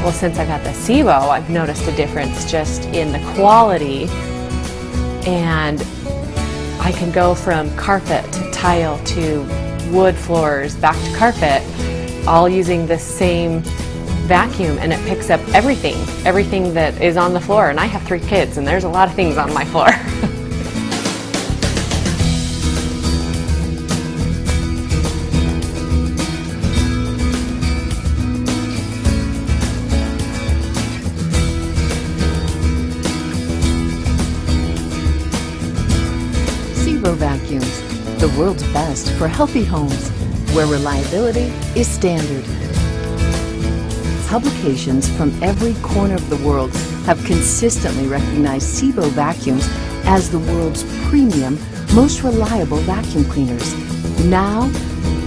Well, since I've had the SIBO, I've noticed a difference just in the quality, and I can go from carpet to tile to wood floors back to carpet, all using the same vacuum, and it picks up everything that is on the floor. And I have 3 kids, and there's a lot of things on my floor. SIBO Vacuums, the world's best for healthy homes, where reliability is standard. Publications from every corner of the world have consistently recognized SIBO vacuums as the world's premium, most reliable vacuum cleaners. Now,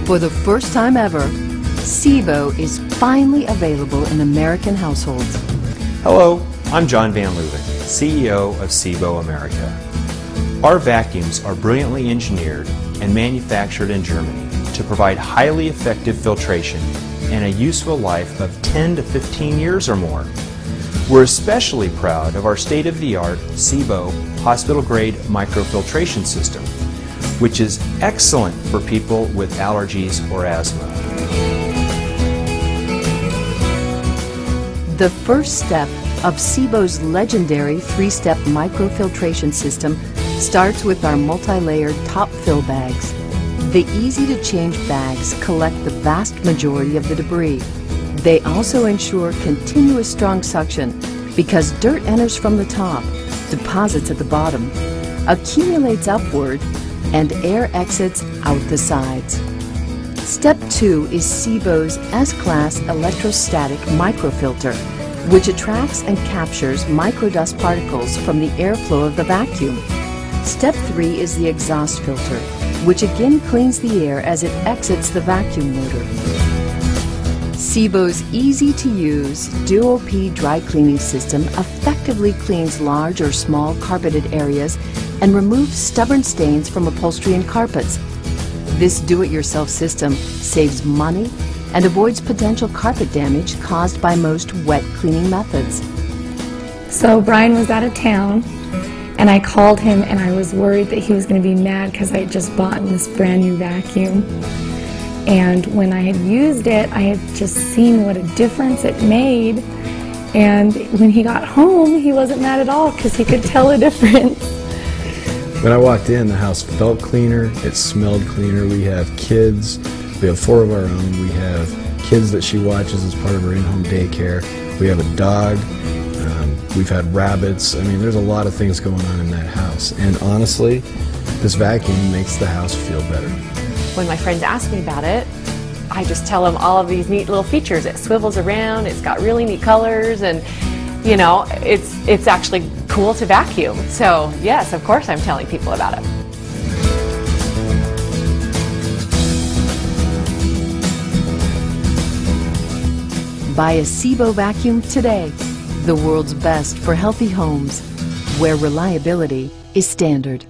for the first time ever, SIBO is finally available in American households. Hello, I'm John Van Leuven, CEO of SIBO America. Our vacuums are brilliantly engineered and manufactured in Germany to provide highly effective filtration and a useful life of 10 to 15 years or more. We're especially proud of our state-of-the-art SIBO hospital-grade microfiltration system, which is excellent for people with allergies or asthma. The first step of SIBO's legendary 3-step microfiltration system starts with our multi-layered top fill bags. The easy-to-change bags collect the vast majority of the debris. They also ensure continuous strong suction because dirt enters from the top, deposits at the bottom, accumulates upward, and air exits out the sides. Step 2 is SIBO's S-Class electrostatic microfilter, which attracts and captures microdust particles from the airflow of the vacuum. Step 3 is the exhaust filter, which again cleans the air as it exits the vacuum motor. SIBO's easy-to-use Duo-P dry cleaning system effectively cleans large or small carpeted areas and removes stubborn stains from upholstery and carpets. This do-it-yourself system saves money and avoids potential carpet damage caused by most wet cleaning methods. So Brian was out of town, and I called him, and I was worried that he was going to be mad because I had just bought this brand new vacuum. And when I had used it, I had just seen what a difference it made. And when he got home, he wasn't mad at all because he could tell a difference. When I walked in, the house felt cleaner, it smelled cleaner. We have kids, we have 4 of our own. We have kids that she watches as part of her in-home daycare. We have a dog. We've had rabbits. I mean, there's a lot of things going on in that house. And honestly, this vacuum makes the house feel better. When my friends ask me about it, I just tell them all of these neat little features. It swivels around, it's got really neat colors, and you know, it's actually cool to vacuum. So yes, of course I'm telling people about it. Buy a SIBO vacuum today. The world's best for healthy homes, where reliability is standard.